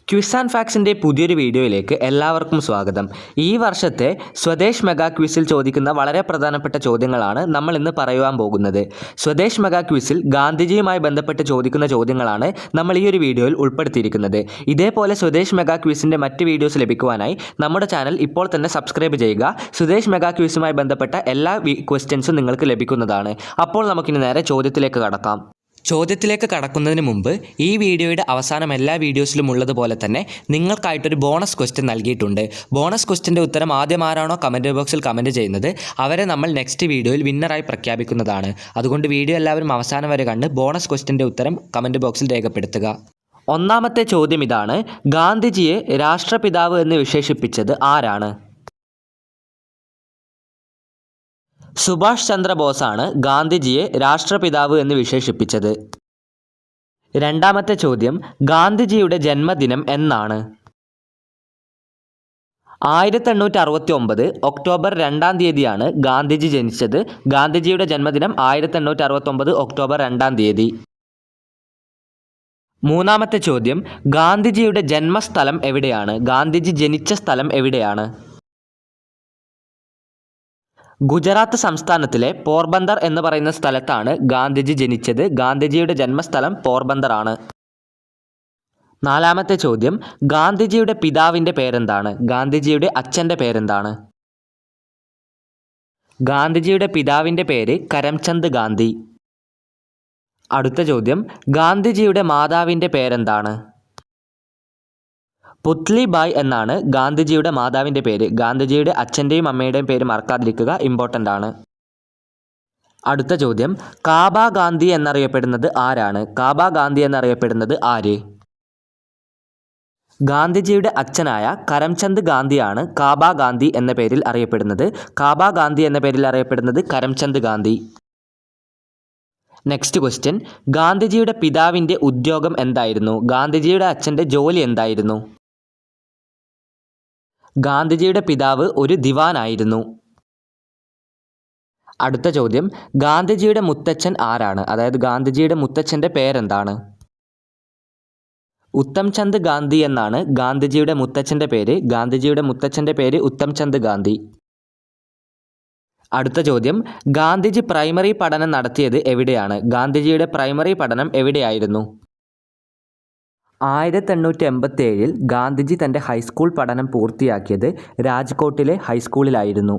Quiz and ഫാക്സിൻ്റെ പുതിയൊരു വീഡിയോയിലേക്ക് എല്ലാവർക്കും സ്വാഗതം. ഈ വർഷത്തെ സ്വദേശ് മെഗാ ക്വിസിൽ ചോദിക്കുന്ന വളരെ പ്രധാനപ്പെട്ട ചോദ്യങ്ങളാണ് നമ്മൾ ഇന്ന് പറയുവാൻ പോകുന്നത്. സ്വദേശ് മെഗാ ക്വിസിൽ ഗാന്ധിജിയുമായി ബന്ധപ്പെട്ട് ചോദിക്കുന്ന ചോദ്യങ്ങളാണ് നമ്മൾ ഈ ഒരു വീഡിയോയിൽ ഉൾപ്പെടുത്തിയിരിക്കുന്നത്. ഇതേപോലെ സ്വദേശ് മെഗാ ക്വിസിൻ്റെ മറ്റ് വീഡിയോസ് ലഭിക്കുവാനായി നമ്മുടെ ചാനൽ ഇപ്പോൾ തന്നെ സബ്സ്ക്രൈബ് ചെയ്യുക. സ്വദേശ് മെഗാ ക്വിസുമായി ബന്ധപ്പെട്ട എല്ലാ ക്വസ്റ്റ്യൻസും നിങ്ങൾക്ക് ലഭിക്കുന്നതാണ്. അപ്പോൾ നമുക്കിനി നേരെ ചോദ്യത്തിലേക്ക് കടക്കാം. ചോദ്യത്തിലേക്ക് കടക്കുന്നതിന് മുമ്പ് ഈ വീഡിയോയുടെ അവസാനം എല്ലാ വീഡിയോസിലും ഉള്ളതുപോലെ തന്നെ നിങ്ങൾക്കായിട്ടൊരു ബോണസ് ക്വസ്റ്റ്യൻ നൽകിയിട്ടുണ്ട്. ബോണസ് ക്വസ്റ്റ്യൻ്റെ ഉത്തരം ആദ്യം ആരാണോ കമൻറ്റ് ബോക്സിൽ കമൻറ്റ് ചെയ്യുന്നത് അവരെ നമ്മൾ നെക്സ്റ്റ് വീഡിയോയിൽ വിന്നറായി പ്രഖ്യാപിക്കുന്നതാണ്. അതുകൊണ്ട് വീഡിയോ എല്ലാവരും അവസാനം വരെ കണ്ട് ബോണസ് ക്വസ്റ്റ്യൻ്റെ ഉത്തരം കമൻറ്റ് ബോക്സിൽ രേഖപ്പെടുത്തുക. ഒന്നാമത്തെ ചോദ്യം ഇതാണ്: ഗാന്ധിജിയെ രാഷ്ട്രപിതാവ് എന്ന് വിശേഷിപ്പിച്ചത് ആരാണ്? സുഭാഷ് ചന്ദ്രബോസാണ് ഗാന്ധിജിയെ രാഷ്ട്രപിതാവ് എന്ന് വിശേഷിപ്പിച്ചത്. രണ്ടാമത്തെ ചോദ്യം: ഗാന്ധിജിയുടെ ജന്മദിനം എന്നാണ്? 1869 ഒക്ടോബർ 2-ാം തീയതിയാണ് ഗാന്ധിജി ജനിച്ചത്. ഗാന്ധിജിയുടെ ജന്മദിനം 1869 ഒക്ടോബർ 2-ാം തീയതി. മൂന്നാമത്തെ ചോദ്യം: ഗാന്ധിജിയുടെ ജന്മസ്ഥലം എവിടെയാണ്? ഗാന്ധിജി ജനിച്ച സ്ഥലം എവിടെയാണ്? ഗുജറാത്ത് സംസ്ഥാനത്തിലെ പോർബന്ദർ എന്ന് പറയുന്ന സ്ഥലത്താണ് ഗാന്ധിജി ജനിച്ചത്. ഗാന്ധിജിയുടെ ജന്മസ്ഥലം പോർബന്ദർ ആണ്. നാലാമത്തെ ചോദ്യം: ഗാന്ധിജിയുടെ പിതാവിൻ്റെ പേരെന്താണ്? ഗാന്ധിജിയുടെ അച്ഛൻ്റെ പേരെന്താണ്? ഗാന്ധിജിയുടെ പിതാവിൻ്റെ പേര് കരംചന്ദ് ഗാന്ധി. അടുത്ത ചോദ്യം: ഗാന്ധിജിയുടെ മാതാവിൻ്റെ പേരെന്താണ്? പുത്ലി ബായ് എന്നാണ് ഗാന്ധിജിയുടെ മാതാവിൻ്റെ പേര്. ഗാന്ധിജിയുടെ അച്ഛൻ്റെയും അമ്മയുടെയും പേര് മറക്കാതിരിക്കുക, ഇമ്പോർട്ടൻ്റ് ആണ്. അടുത്ത ചോദ്യം: കാബ ഗാന്ധി എന്നറിയപ്പെടുന്നത് ആരാണ്? കാബ ഗാന്ധി എന്നറിയപ്പെടുന്നത് ആര്? ഗാന്ധിജിയുടെ അച്ഛനായ കരംചന്ദ് ഗാന്ധിയാണ് കാബ ഗാന്ധി എന്ന പേരിൽ അറിയപ്പെടുന്നത്. കാബ ഗാന്ധി എന്ന പേരിൽ അറിയപ്പെടുന്നത് കരംചന്ദ് ഗാന്ധി. നെക്സ്റ്റ് ക്വസ്റ്റ്യൻ: ഗാന്ധിജിയുടെ പിതാവിൻ്റെ ഉദ്യോഗം എന്തായിരുന്നു? ഗാന്ധിജിയുടെ അച്ഛൻ്റെ ജോലി എന്തായിരുന്നു? ഗാന്ധിജിയുടെ പിതാവ് ഒരു ദിവാനായിരുന്നു. അടുത്ത ചോദ്യം: ഗാന്ധിജിയുടെ മുത്തച്ഛൻ ആരാണ്? അതായത് ഗാന്ധിജിയുടെ മുത്തച്ഛൻ്റെ പേരെന്താണ്? ഉത്തംചന്ദ് ഗാന്ധി എന്നാണ് ഗാന്ധിജിയുടെ മുത്തച്ഛൻ്റെ പേര്. ഗാന്ധിജിയുടെ മുത്തച്ഛൻ്റെ പേര് ഉത്തംചന്ദ് ഗാന്ധി. അടുത്ത ചോദ്യം: ഗാന്ധിജി പ്രൈമറി പഠനം നടത്തിയത് എവിടെയാണ്? ഗാന്ധിജിയുടെ പ്രൈമറി പഠനം എവിടെയായിരുന്നു? 1887 ഗാന്ധിജി തൻ്റെ ഹൈസ്കൂൾ പഠനം പൂർത്തിയാക്കിയത് രാജ്കോട്ടിലെ ഹൈസ്കൂളിലായിരുന്നു.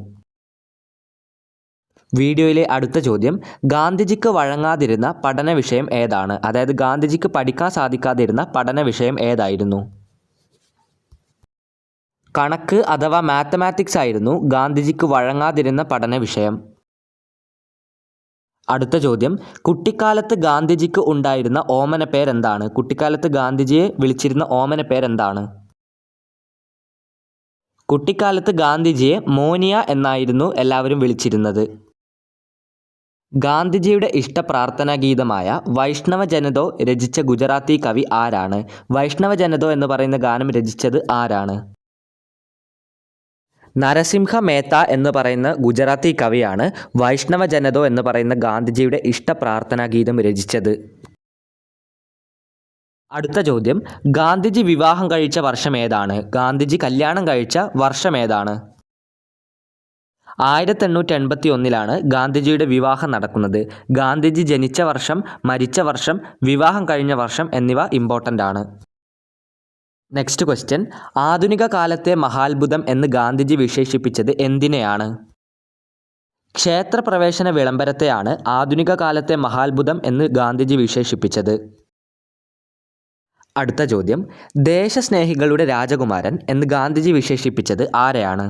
വീഡിയോയിലെ അടുത്ത ചോദ്യം: ഗാന്ധിജിക്ക് വഴങ്ങാതിരുന്ന പഠന വിഷയം ഏതാണ്? അതായത് ഗാന്ധിജിക്ക് പഠിക്കാൻ സാധിക്കാതിരുന്ന പഠന വിഷയം ഏതായിരുന്നു? കണക്ക് അഥവാ മാത്തമാറ്റിക്സ് ആയിരുന്നു ഗാന്ധിജിക്ക് വഴങ്ങാതിരുന്ന പഠന വിഷയം. അടുത്ത ചോദ്യം: കുട്ടിക്കാലത്ത് ഗാന്ധിജിക്ക് ഉണ്ടായിരുന്ന ഓമന പേരെന്താണ്? കുട്ടിക്കാലത്ത് ഗാന്ധിജിയെ വിളിച്ചിരുന്ന ഓമന പേരെന്താണ്? കുട്ടിക്കാലത്ത് ഗാന്ധിജിയെ മോനിയ എന്നായിരുന്നു എല്ലാവരും വിളിച്ചിരുന്നത്. ഗാന്ധിജിയുടെ ഇഷ്ട പ്രാർത്ഥനാ ഗീതമായ വൈഷ്ണവ ജനതോ രചിച്ച ഗുജറാത്തി കവി ആരാണ്? വൈഷ്ണവ ജനതോ എന്ന് പറയുന്ന ഗാനം രചിച്ചത് ആരാണ്? നരസിംഹ മേത്ത എന്ന് പറയുന്ന ഗുജറാത്തി കവിയാണ് വൈഷ്ണവ ജനതോ എന്ന് പറയുന്ന ഗാന്ധിജിയുടെ ഇഷ്ട പ്രാർത്ഥനാ ഗീതം രചിച്ചത്. അടുത്ത ചോദ്യം: ഗാന്ധിജി വിവാഹം കഴിച്ച വർഷം ഏതാണ്? ഗാന്ധിജി കല്യാണം കഴിച്ച വർഷം ഏതാണ്? 1881 ഗാന്ധിജിയുടെ വിവാഹം നടക്കുന്നത്. ഗാന്ധിജി ജനിച്ച വർഷം, മരിച്ച വർഷം, വിവാഹം കഴിഞ്ഞ വർഷം എന്നിവ ഇമ്പോർട്ടൻ്റ് ആണ്. നെക്സ്റ്റ് ക്വസ്റ്റ്യൻ: ആധുനിക കാലത്തെ മഹാത്ഭുതം എന്ന് ഗാന്ധിജി വിശേഷിപ്പിച്ചത് എന്തിനെയാണ്? ക്ഷേത്രപ്രവേശന വിളംബരത്തെയാണ് ആധുനിക കാലത്തെ മഹാത്ഭുതം എന്ന് ഗാന്ധിജി വിശേഷിപ്പിച്ചത്. അടുത്ത ചോദ്യം: ദേശസ്നേഹികളുടെ രാജകുമാരൻ എന്ന് ഗാന്ധിജി വിശേഷിപ്പിച്ചത് ആരെയാണ്?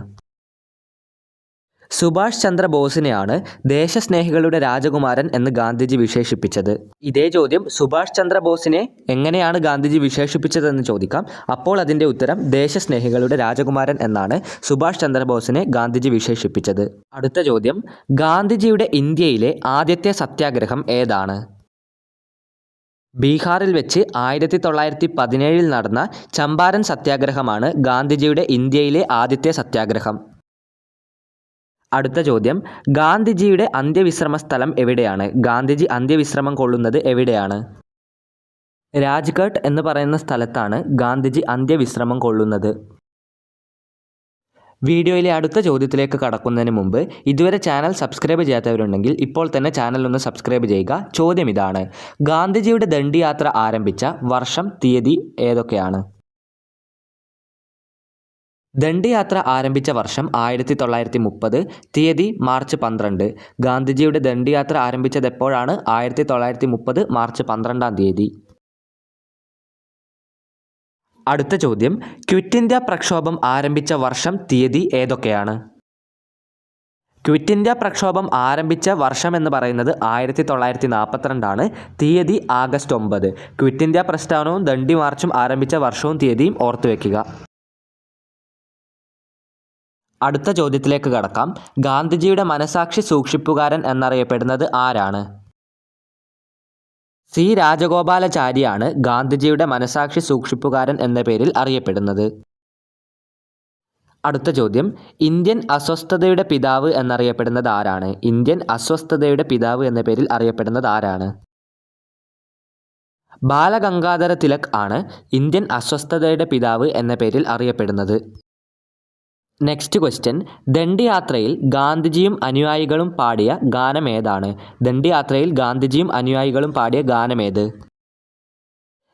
സുഭാഷ് ചന്ദ്രബോസിനെയാണ് ദേശസ്നേഹികളുടെ രാജകുമാരൻ എന്ന് ഗാന്ധിജി വിശേഷിപ്പിച്ചത്. ഇതേ ചോദ്യം സുഭാഷ് ചന്ദ്രബോസിനെ എങ്ങനെയാണ് ഗാന്ധിജി വിശേഷിപ്പിച്ചതെന്ന് ചോദിക്കാം. അപ്പോൾ അതിൻ്റെ ഉത്തരം ദേശസ്നേഹികളുടെ രാജകുമാരൻ എന്നാണ് സുഭാഷ് ചന്ദ്രബോസിനെ ഗാന്ധിജി വിശേഷിപ്പിച്ചത്. അടുത്ത ചോദ്യം: ഗാന്ധിജിയുടെ ഇന്ത്യയിലെ ആദ്യത്തെ സത്യാഗ്രഹം ഏതാണ്? ബീഹാറിൽ വെച്ച് 1917 നടന്ന ചമ്പാരൻ സത്യാഗ്രഹമാണ് ഗാന്ധിജിയുടെ ഇന്ത്യയിലെ ആദ്യത്തെ സത്യാഗ്രഹം. അടുത്ത ചോദ്യം: ഗാന്ധിജിയുടെ അന്ത്യവിശ്രമ സ്ഥലം എവിടെയാണ്? ഗാന്ധിജി അന്ത്യവിശ്രമം കൊള്ളുന്നത് എവിടെയാണ്? രാജ്ഘട്ട് എന്ന് പറയുന്ന സ്ഥലത്താണ് ഗാന്ധിജി അന്ത്യവിശ്രമം കൊള്ളുന്നത്. വീഡിയോയിലെ അടുത്ത ചോദ്യത്തിലേക്ക് കടക്കുന്നതിന് മുമ്പ് ഇതുവരെ ചാനൽ സബ്സ്ക്രൈബ് ചെയ്യാത്തവരുണ്ടെങ്കിൽ ഇപ്പോൾ തന്നെ ചാനൽ ഒന്ന് സബ്സ്ക്രൈബ് ചെയ്യുക. ചോദ്യം ഇതാണ്: ഗാന്ധിജിയുടെ ദണ്ഡിയാത്ര ആരംഭിച്ച വർഷം, തീയതി ഏതൊക്കെയാണ്? ദണ്ഡിയാത്ര ആരംഭിച്ച വർഷം 1930, തീയതി മാർച്ച് 12. ഗാന്ധിജിയുടെ ദണ്ഡിയാത്ര ആരംഭിച്ചത് എപ്പോഴാണ്? 1930 മാർച്ച് 12-ാം തീയതി. അടുത്ത ചോദ്യം: ക്വിറ്റ് ഇന്ത്യ പ്രക്ഷോഭം ആരംഭിച്ച വർഷം, തീയതി ഏതൊക്കെയാണ്? ക്വിറ്റ് ഇന്ത്യ പ്രക്ഷോഭം ആരംഭിച്ച വർഷം എന്ന് പറയുന്നത് 1942 തീയതി ആഗസ്റ്റ് 9. ക്വിറ്റ് ഇന്ത്യ പ്രസ്ഥാനവും ദണ്ഡി മാർച്ചും ആരംഭിച്ച വർഷവും തീയതിയും ഓർത്തു വയ്ക്കുക. അടുത്ത ചോദ്യത്തിലേക്ക് കടക്കാം. ഗാന്ധിജിയുടെ മനസാക്ഷി സൂക്ഷിപ്പുകാരൻ എന്നറിയപ്പെടുന്നത് ആരാണ്? സി രാജഗോപാലാചാരിയാണ് ഗാന്ധിജിയുടെ മനസാക്ഷി സൂക്ഷിപ്പുകാരൻ എന്ന പേരിൽ അറിയപ്പെടുന്നത്. അടുത്ത ചോദ്യം: ഇന്ത്യൻ അസ്വസ്ഥതയുടെ പിതാവ് എന്നറിയപ്പെടുന്നത് ആരാണ്? ഇന്ത്യൻ അസ്വസ്ഥതയുടെ പിതാവ് എന്ന പേരിൽ അറിയപ്പെടുന്നത് ആരാണ്? ബാലഗംഗാധര തിലക് ആണ് ഇന്ത്യൻ അസ്വസ്ഥതയുടെ പിതാവ് എന്ന പേരിൽ അറിയപ്പെടുന്നത്. നെക്സ്റ്റ് ക്വസ്റ്റ്യൻ: ദണ്ഡിയാത്രയിൽ ഗാന്ധിജിയും അനുയായികളും പാടിയ ഗാനമേതാണ്? ദണ്ഡിയാത്രയിൽ ഗാന്ധിജിയും അനുയായികളും പാടിയ ഗാനമേത്?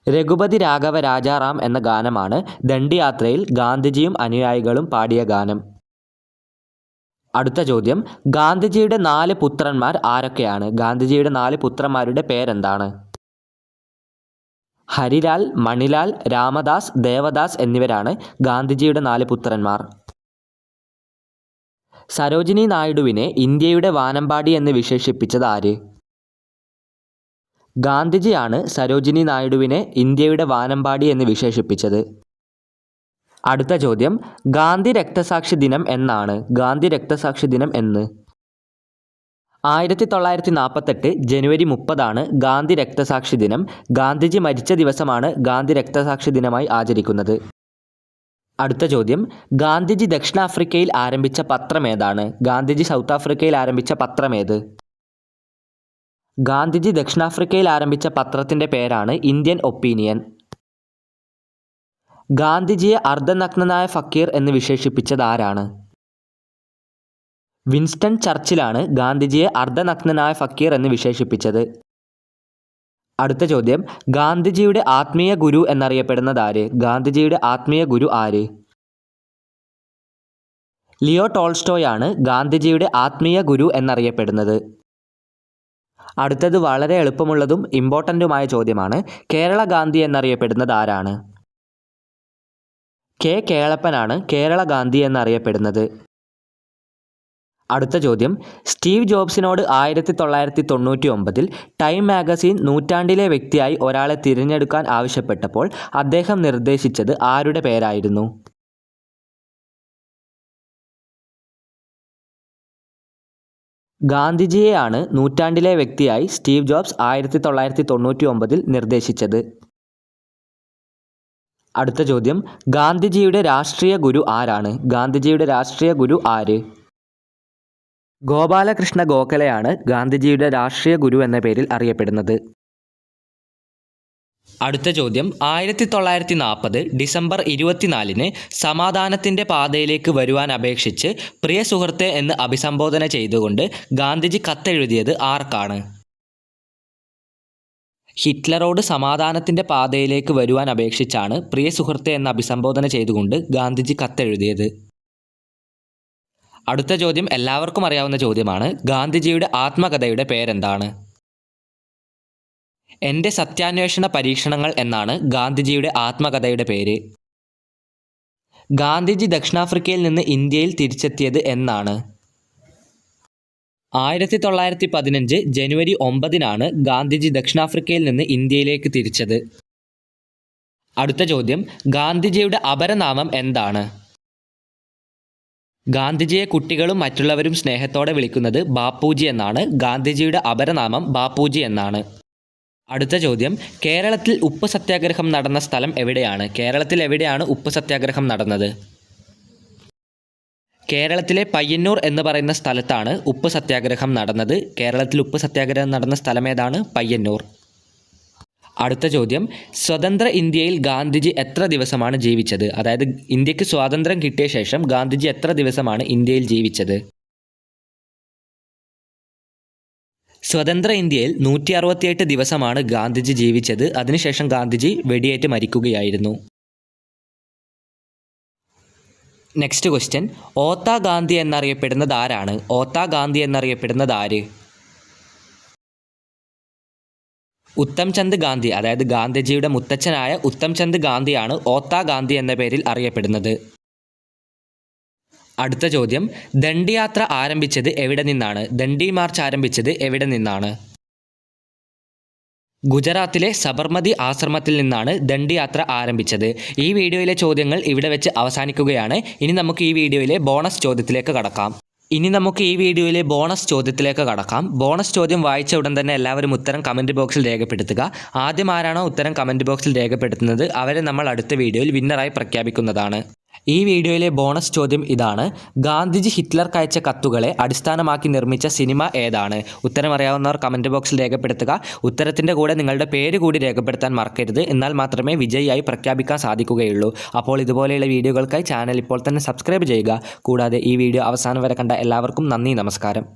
രഘുപതി രാഘവ രാജാറാം എന്ന ഗാനമാണ് ദണ്ഡിയാത്രയിൽ ഗാന്ധിജിയും അനുയായികളും പാടിയ ഗാനം. അടുത്ത ചോദ്യം: ഗാന്ധിജിയുടെ 4 പുത്രന്മാർ ആരൊക്കെയാണ്? ഗാന്ധിജിയുടെ 4 പുത്രന്മാരുടെ പേരെന്താണ്? ഹരിലാൽ, മണിലാൽ, രാമദാസ്, ദേവദാസ് എന്നിവരാണ് ഗാന്ധിജിയുടെ 4 പുത്രന്മാർ. സരോജിനി നായിഡുവിനെ ഇന്ത്യയുടെ വാനമ്പാടി എന്ന് വിശേഷിപ്പിച്ചത് ആര്? ഗാന്ധിജിയാണ് സരോജിനി നായിഡുവിനെ ഇന്ത്യയുടെ വാനമ്പാടി എന്ന് വിശേഷിപ്പിച്ചത്. അടുത്ത ചോദ്യം: ഗാന്ധി രക്തസാക്ഷി ദിനം എന്നാണ്? ഗാന്ധി രക്തസാക്ഷി ദിനം എന്ന്? 1948 ജനുവരി 30 ഗാന്ധി രക്തസാക്ഷി ദിനം. ഗാന്ധിജി മരിച്ച ദിവസമാണ് ഗാന്ധി രക്തസാക്ഷി ദിനമായി ആചരിക്കുന്നത്. അടുത്ത ചോദ്യം: ഗാന്ധിജി ദക്ഷിണാഫ്രിക്കയിൽ ആരംഭിച്ച പത്രമേതാണ്? ഗാന്ധിജി സൗത്ത് ആഫ്രിക്കയിൽ ആരംഭിച്ച പത്രമേത്? ഗാന്ധിജി ദക്ഷിണാഫ്രിക്കയിൽ ആരംഭിച്ച പത്രത്തിൻ്റെ പേരാണ് ഇന്ത്യൻ ഒപ്പീനിയൻ. ഗാന്ധിജിയെ അർദ്ധനഗ്നനായ ഫക്കീർ എന്ന് വിശേഷിപ്പിച്ചത് ആരാണ്? വിൻസ്റ്റൺ ചർച്ചിലാണ് ഗാന്ധിജിയെ അർദ്ധനഗ്നനായ ഫക്കീർ എന്ന് വിശേഷിപ്പിച്ചത്. അടുത്ത ചോദ്യം: ഗാന്ധിജിയുടെ ആത്മീയ ഗുരു എന്നറിയപ്പെടുന്നത് ആര്? ഗാന്ധിജിയുടെ ആത്മീയ ഗുരു ആര്? ലിയോ ടോൾസ്റ്റോയ് ആണ് ഗാന്ധിജിയുടെ ആത്മീയ ഗുരു എന്നറിയപ്പെടുന്നത്. അടുത്തത് വളരെ എളുപ്പമുള്ളതും ഇമ്പോർട്ടൻറ്റുമായ ചോദ്യമാണ്. കേരള ഗാന്ധി എന്നറിയപ്പെടുന്നത് ആരാണ്? കെ കേളപ്പനാണ് കേരള ഗാന്ധി എന്നറിയപ്പെടുന്നത്. അടുത്ത ചോദ്യം: സ്റ്റീവ് ജോബ്സിനോട് 1999 ടൈം മാഗസിൻ നൂറ്റാണ്ടിലെ വ്യക്തിയായി ഒരാളെ തിരഞ്ഞെടുക്കാൻ ആവശ്യപ്പെട്ടപ്പോൾ അദ്ദേഹം നിർദ്ദേശിച്ചത് ആരുടെ പേരായിരുന്നു? ഗാന്ധിജിയെയാണ് നൂറ്റാണ്ടിലെ വ്യക്തിയായി സ്റ്റീവ് ജോബ്സ് 1999 നിർദ്ദേശിച്ചത്. അടുത്ത ചോദ്യം: ഗാന്ധിജിയുടെ രാഷ്ട്രീയ ഗുരു ആരാണ്? ഗാന്ധിജിയുടെ രാഷ്ട്രീയ ഗുരു ആര്? ഗോപാലകൃഷ്ണ ഗോഖലെയാണ് ഗാന്ധിജിയുടെ രാഷ്ട്രീയ ഗുരു എന്ന പേരിൽ അറിയപ്പെടുന്നത്. അടുത്ത ചോദ്യം: 1940 ഡിസംബർ 24 സമാധാനത്തിൻ്റെ പാതയിലേക്ക് വരുവാൻ അപേക്ഷിച്ച് പ്രിയ സുഹൃത്തെ എന്ന് അഭിസംബോധന ചെയ്തുകൊണ്ട് ഗാന്ധിജി കത്തെഴുതിയത് ആർക്കാണ്? ഹിറ്റ്ലറോട് സമാധാനത്തിൻ്റെ പാതയിലേക്ക് വരുവാൻ അപേക്ഷിച്ചാണ് പ്രിയ സുഹൃത്തെ എന്ന് അഭിസംബോധന ചെയ്തുകൊണ്ട് ഗാന്ധിജി കത്തെഴുതിയത്. അടുത്ത ചോദ്യം എല്ലാവർക്കും അറിയാവുന്ന ചോദ്യമാണ്. ഗാന്ധിജിയുടെ ആത്മകഥയുടെ പേരെന്താണ്? എൻ്റെ സത്യാന്വേഷണ പരീക്ഷണങ്ങൾ എന്നാണ് ഗാന്ധിജിയുടെ ആത്മകഥയുടെ പേര്. ഗാന്ധിജി ദക്ഷിണാഫ്രിക്കയിൽ നിന്ന് ഇന്ത്യയിൽ തിരിച്ചെത്തിയത് എന്നാണ്? 1915 ജനുവരി 9 ഗാന്ധിജി ദക്ഷിണാഫ്രിക്കയിൽ നിന്ന് ഇന്ത്യയിലേക്ക് തിരിച്ചത്. അടുത്ത ചോദ്യം: ഗാന്ധിജിയുടെ അപരനാമം എന്താണ്? ഗാന്ധിജിയെ കുട്ടികളും മറ്റുള്ളവരും സ്നേഹത്തോടെ വിളിക്കുന്നത് ബാപ്പുജി എന്നാണ്. ഗാന്ധിജിയുടെ അപരനാമം ബാപ്പുജി എന്നാണ്. അടുത്ത ചോദ്യം: കേരളത്തിൽ ഉപ്പ് സത്യാഗ്രഹം നടന്ന സ്ഥലം എവിടെയാണ്? കേരളത്തിൽ എവിടെയാണ് ഉപ്പ് സത്യാഗ്രഹം നടന്നത്? കേരളത്തിലെ പയ്യന്നൂർ എന്ന് പറയുന്ന സ്ഥലത്താണ് ഉപ്പ് സത്യാഗ്രഹം നടന്നത്. കേരളത്തിൽ ഉപ്പ് സത്യാഗ്രഹം നടന്ന സ്ഥലമേതാണ്? പയ്യന്നൂർ. അടുത്ത ചോദ്യം, സ്വതന്ത്ര ഇന്ത്യയിൽ ഗാന്ധിജി എത്ര ദിവസമാണ് ജീവിച്ചത്? അതായത് ഇന്ത്യക്ക് സ്വാതന്ത്ര്യം കിട്ടിയ ശേഷം ഗാന്ധിജി എത്ര ദിവസമാണ് ഇന്ത്യയിൽ ജീവിച്ചത്? സ്വതന്ത്ര ഇന്ത്യയിൽ 168 ദിവസമാണ് ഗാന്ധിജി ജീവിച്ചത്. അതിനുശേഷം ഗാന്ധിജി വെടിയേറ്റ് മരിക്കുകയായിരുന്നു. നെക്സ്റ്റ് ക്വസ്റ്റ്യൻ, ഓത്ത ഗാന്ധി എന്നറിയപ്പെടുന്നത് ആരാണ്? ഓത്ത ഗാന്ധി എന്നറിയപ്പെടുന്നത് ആര്? ഉത്തംചന്ദ് ഗാന്ധി, അതായത് ഗാന്ധിജിയുടെ മുത്തച്ഛനായ ഉത്തംചന്ദ് ഗാന്ധിയാണ് ഓത്ത ഗാന്ധി എന്ന പേരിൽ അറിയപ്പെടുന്നത്. അടുത്ത ചോദ്യം, ദണ്ഡി യാത്ര ആരംഭിച്ചത് എവിടെ നിന്നാണ്? ദണ്ഡി മാർച്ച് ആരംഭിച്ചത് എവിടെ നിന്നാണ്? ഗുജറാത്തിലെ സബർമതി ആശ്രമത്തിൽ നിന്നാണ് ദണ്ഡി യാത്ര ആരംഭിച്ചത്. ഈ വീഡിയോയിലെ ചോദ്യങ്ങൾ ഇവിടെ വെച്ച് അവസാനിക്കുകയാണ്. ഇനി നമുക്ക് ഈ വീഡിയോയിലെ ബോണസ് ചോദ്യത്തിലേക്ക് കടക്കാം. ബോണസ് ചോദ്യം വായിച്ച ഉടൻ തന്നെ എല്ലാവരും ഉത്തരം കമൻറ്റ് ബോക്സിൽ രേഖപ്പെടുത്തുക. ആദ്യം ആരാണോ ഉത്തരം കമൻറ്റ് ബോക്സിൽ രേഖപ്പെടുത്തുന്നത് അവരെ നമ്മൾ അടുത്ത വീഡിയോയിൽ വിന്നറായി പ്രഖ്യാപിക്കുന്നതാണ്. ഈ വീഡിയോയിലെ ബോണസ് ചോദ്യം ഇതാണ്: ഗാന്ധിജി ഹിറ്റ്ലർക്ക് അയച്ച കത്തുകളെ അടിസ്ഥാനമാക്കി നിർമ്മിച്ച സിനിമ ഏതാണ്? ഉത്തരം അറിയാവുന്നവർ കമൻറ്റ് ബോക്സിൽ രേഖപ്പെടുത്തുക. ഉത്തരത്തിൻ്റെ കൂടെ നിങ്ങളുടെ പേര് കൂടി രേഖപ്പെടുത്താൻ മറക്കരുത്. എന്നാൽ മാത്രമേ വിജയിയായി പ്രഖ്യാപിക്കാൻ സാധിക്കുകയുള്ളൂ. അപ്പോൾ ഇതുപോലെയുള്ള വീഡിയോകൾക്കായി ചാനൽ ഇപ്പോൾ തന്നെ സബ്സ്ക്രൈബ് ചെയ്യുക. കൂടാതെ ഈ വീഡിയോ അവസാനം വരെ കണ്ട എല്ലാവർക്കും നന്ദി, നമസ്കാരം.